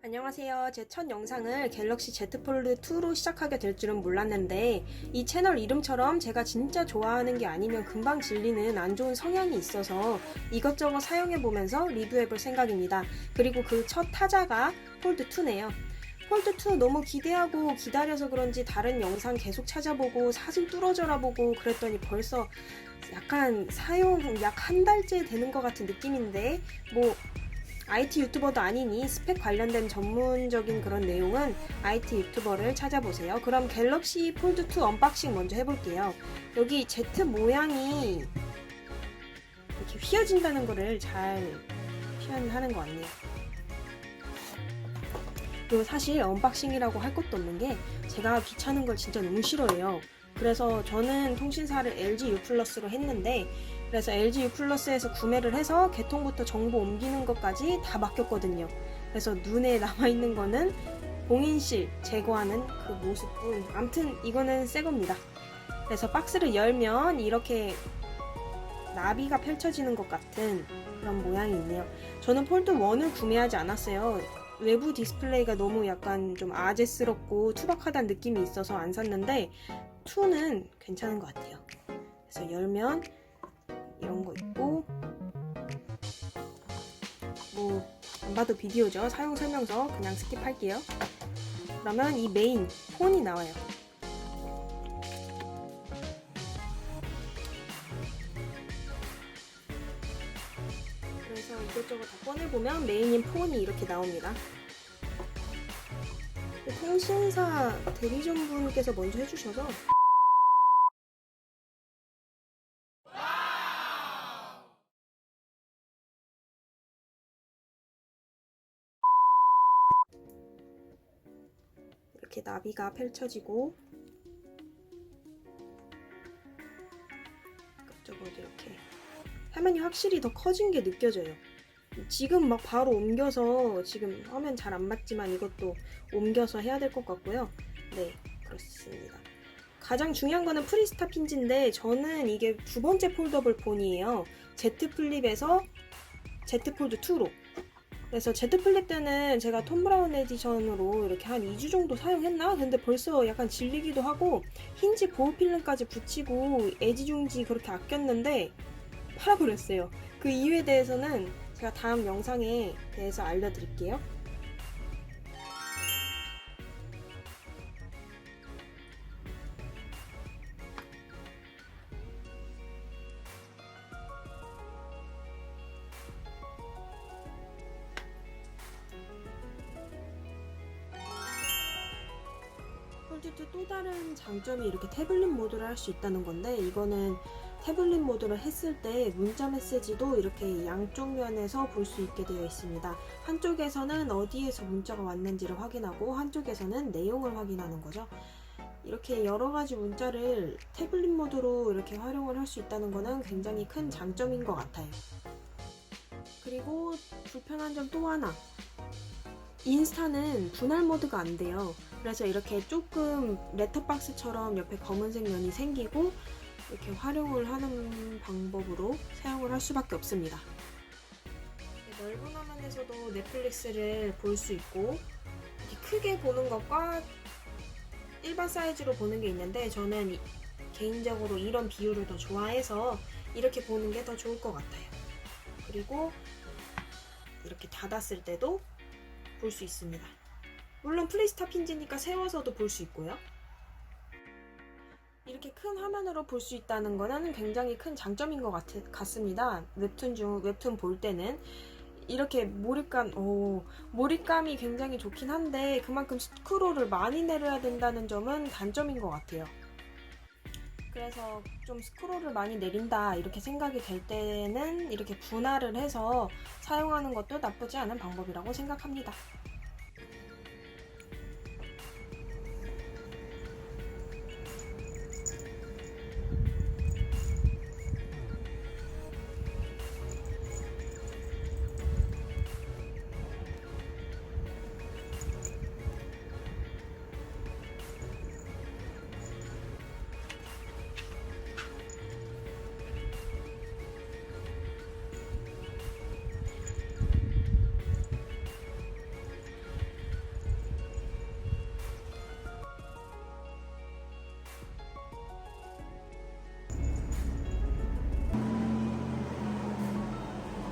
안녕하세요. 제 첫 영상을 갤럭시 Z 폴드 2로 시작하게 될 줄은 몰랐는데 이 채널 이름처럼 제가 진짜 좋아하는 게 아니면 금방 질리는 안 좋은 성향이 있어서 이것저것 사용해보면서 리뷰해볼 생각입니다. 그리고 그 첫 타자가 폴드 2네요. 폴드 2 너무 기대하고 기다려서 그런지 다른 영상 계속 찾아보고 사진 뚫어져라 보고 그랬더니 벌써 약간 사용 약 한 달째 되는 것 같은 느낌인데 IT 유튜버도 아니니 스펙 관련된 전문적인 그런 내용은 IT 유튜버를 찾아보세요. 그럼 갤럭시 폴드 2 언박싱 먼저 해볼게요. 여기 Z 모양이 이렇게 휘어진다는 거를 잘 표현하는 것 같네요. 그리고 사실 언박싱이라고 할 것도 없는 게 제가 귀찮은 걸 진짜 너무 싫어해요. 그래서 저는 통신사를 LG U+로 했는데 그래서 LG U+에서 구매를 해서 개통부터 정보 옮기는 것까지 다 맡겼거든요. 그래서 눈에 남아있는 거는 봉인실 제거하는 그 모습뿐. 암튼 이거는 새 겁니다. 그래서 박스를 열면 이렇게 나비가 펼쳐지는 것 같은 그런 모양이 있네요. 저는 폴드 1을 구매하지 않았어요. 외부 디스플레이가 너무 약간 좀 아재스럽고 투박하다는 느낌이 있어서 안 샀는데 2는 괜찮은 것 같아요. 그래서 열면 이런 거 있고 안 봐도 비디오죠. 사용 설명서 그냥 스킵할게요. 그러면 이 메인 폰이 나와요. 그래서 이것저것 다 꺼내보면 메인인 폰이 이렇게 나옵니다. 통신사 대리점분께서 먼저 해주셔서 이렇게 나비가 펼쳐지고 이쪽으로 이렇게 화면이 확실히 더 커진 게 느껴져요. 지금 막 바로 옮겨서 지금 화면 잘 안 맞지만 이것도 옮겨서 해야 될 것 같고요. 네, 그렇습니다. 가장 중요한 거는 프리스탑 힌지인데 저는 이게 두 번째 폴더블 폰이에요. Z 플립에서 Z 폴드 2로. 그래서 Z 플립 때는 제가 톰 브라운 에디션으로 이렇게 한 2주 정도 사용했나? 근데 벌써 약간 질리기도 하고 힌지 보호 필름까지 붙이고 에지 중지 그렇게 아꼈는데 팔아버렸어요. 그 이유에 대해서는 제가 다음 영상에 대해서 알려드릴게요. 폴드 2 또 다른 장점이 이렇게 태블릿 모드를 할 수 있다는 건데 이거는 태블릿 모드를 했을 때 문자 메시지도 이렇게 양쪽 면에서 볼 수 있게 되어 있습니다. 한쪽에서는 어디에서 문자가 왔는지를 확인하고 한쪽에서는 내용을 확인하는 거죠. 이렇게 여러 가지 문자를 태블릿 모드로 이렇게 활용을 할 수 있다는 거는 굉장히 큰 장점인 것 같아요. 그리고 불편한 점 또 하나. 인스타는 분할 모드가 안 돼요. 그래서 이렇게 조금 렛터박스처럼 옆에 검은색 면이 생기고 이렇게 활용을 하는 방법으로 사용을 할 수밖에 없습니다. 넓은 화면에서도 넷플릭스를 볼 수 있고 이렇게 크게 보는 것과 일반 사이즈로 보는 게 있는데 저는 개인적으로 이런 비율을 더 좋아해서 이렇게 보는 게 더 좋을 것 같아요. 그리고 이렇게 닫았을 때도 볼 수 있습니다. 물론 플리스탑 힌지니까 세워서도 볼 수 있고요. 이렇게 큰 화면으로 볼 수 있다는 거는 굉장히 큰 장점인 것 같습니다. 웹툰 볼 때는 이렇게 몰입감이 굉장히 좋긴 한데 그만큼 스크롤을 많이 내려야 된다는 점은 단점인 것 같아요. 그래서 좀 스크롤을 많이 내린다 이렇게 생각이 될 때는 이렇게 분할을 해서 사용하는 것도 나쁘지 않은 방법이라고 생각합니다.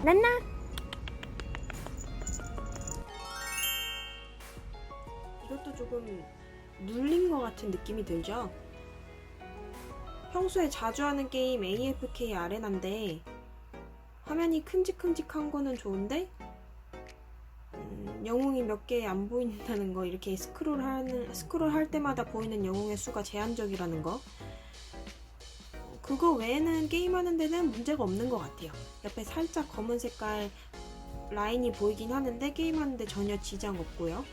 난나! 이것도 조금 눌린 것 같은 느낌이 들죠? 평소에 자주 하는 게임 AFK 아레나인데 화면이 큼직큼직한 거는 좋은데 영웅이 몇 개 안 보인다는 거, 이렇게 스크롤 할 때마다 보이는 영웅의 수가 제한적이라는 거, 그거 외에는 게임하는 데는 문제가 없는 것 같아요. 옆에 살짝 검은 색깔 라인이 보이긴 하는데 게임하는데 전혀 지장 없고요.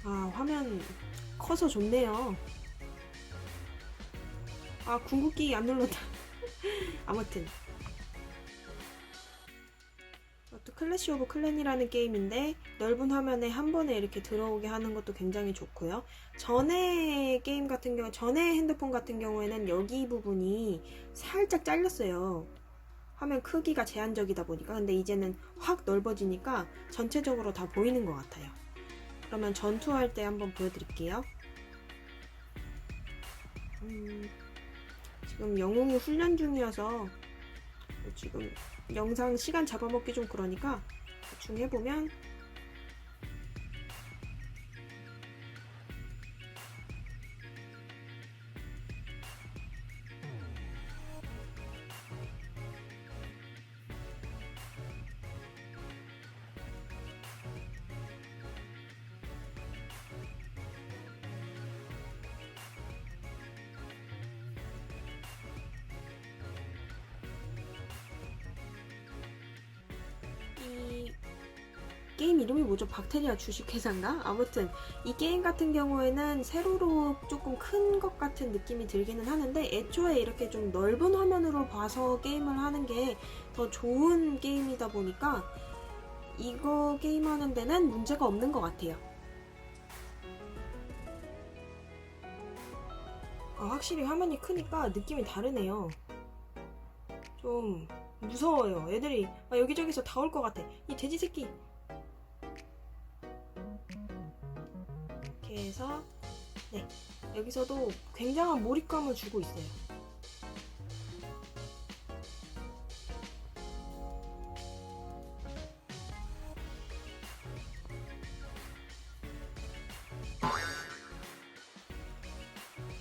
아, 화면 커서 좋네요. 아, 궁극기 안 눌렀다. 아무튼 이것도 클래시 오브 클랜이라는 게임인데 넓은 화면에 한 번에 이렇게 들어오게 하는 것도 굉장히 좋고요. 전에 핸드폰 같은 경우에는 여기 부분이 살짝 잘렸어요. 화면 크기가 제한적이다 보니까. 근데 이제는 확 넓어지니까 전체적으로 다 보이는 것 같아요. 그러면 전투할 때 한번 보여드릴게요. 지금 영웅이 훈련 중이어서 지금 영상 시간 잡아먹기 좀 그러니까 대충 해보면 이 게임 이름이 뭐죠? 박테리아 주식회사인가? 아무튼 이 게임 같은 경우에는 세로로 조금 큰 것 같은 느낌이 들기는 하는데 애초에 이렇게 좀 넓은 화면으로 봐서 게임을 하는 게 더 좋은 게임이다 보니까 이거 게임하는 데는 문제가 없는 것 같아요. 확실히 화면이 크니까 느낌이 다르네요. 좀 무서워요. 애들이 여기저기서 다 올 것 같아. 이 돼지 새끼. 이렇게 해서 네, 여기서도 굉장한 몰입감을 주고 있어요.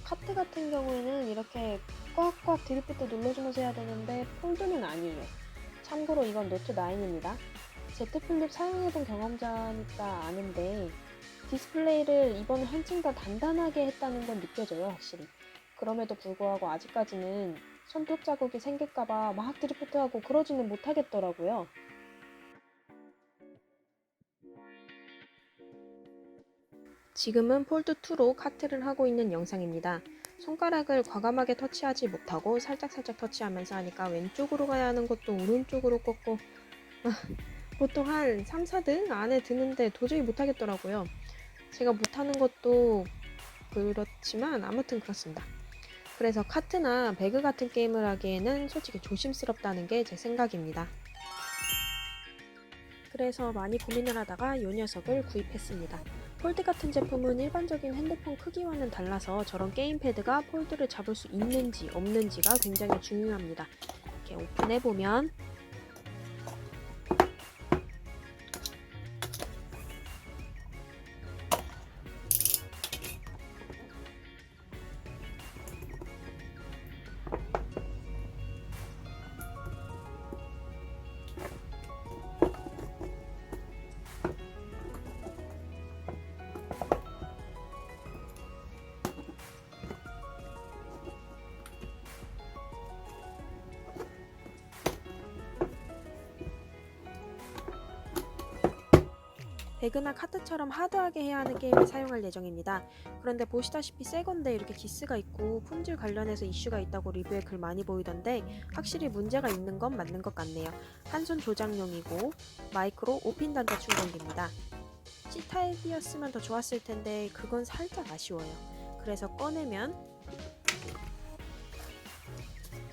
카트 같은 경우에는 이렇게 꽉꽉 드리프트 눌러주면서 해야 되는데 폴드는 아니에요. 참고로 이건 노트 9입니다. Z 플립 사용해본 경험자니까 아는데 디스플레이를 이번에 한층 더 단단하게 했다는 건 느껴져요, 확실히. 그럼에도 불구하고 아직까지는 손톱 자국이 생길까봐 막 드리프트하고 그러지는 못하겠더라고요. 지금은 폴드2로 카트를 하고 있는 영상입니다. 손가락을 과감하게 터치하지 못하고 살짝살짝 터치하면서 하니까 왼쪽으로 가야 하는 것도 오른쪽으로 꺾고 보통 한 3, 4등 안에 드는데 도저히 못하겠더라고요. 제가 못하는 것도 그렇지만 아무튼 그렇습니다. 그래서 카트나 배그 같은 게임을 하기에는 솔직히 조심스럽다는 게 제 생각입니다. 그래서 많이 고민을 하다가 이 녀석을 구입했습니다. 폴드 같은 제품은 일반적인 핸드폰 크기와는 달라서 저런 게임패드가 폴드를 잡을 수 있는지 없는지가 굉장히 중요합니다. 이렇게 오픈해보면 배그나 카트처럼 하드하게 해야 하는 게임을 사용할 예정입니다. 그런데 보시다시피 새건데 이렇게 기스가 있고 품질 관련해서 이슈가 있다고 리뷰에 글 많이 보이던데 확실히 문제가 있는 건 맞는 것 같네요. 한손 조작용이고 마이크로 5핀 단자 충전기입니다. C타입이었으면 더 좋았을 텐데 그건 살짝 아쉬워요. 그래서 꺼내면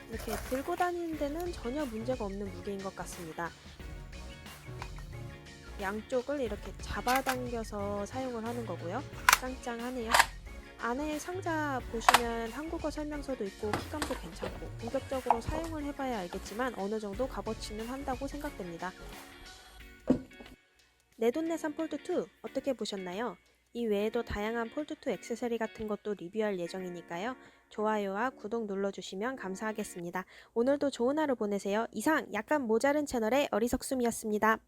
이렇게 들고 다니는 데는 전혀 문제가 없는 무게인 것 같습니다. 양쪽을 이렇게 잡아당겨서 사용을 하는 거고요. 짱짱하네요. 안에 상자 보시면 한국어 설명서도 있고 키감도 괜찮고 본격적으로 사용을 해봐야 알겠지만 어느 정도 값어치는 한다고 생각됩니다. 내돈내산 폴드2 어떻게 보셨나요? 이 외에도 다양한 폴드2 액세서리 같은 것도 리뷰할 예정이니까요. 좋아요와 구독 눌러주시면 감사하겠습니다. 오늘도 좋은 하루 보내세요. 이상 약간 모자른 채널의 어리석숨이었습니다.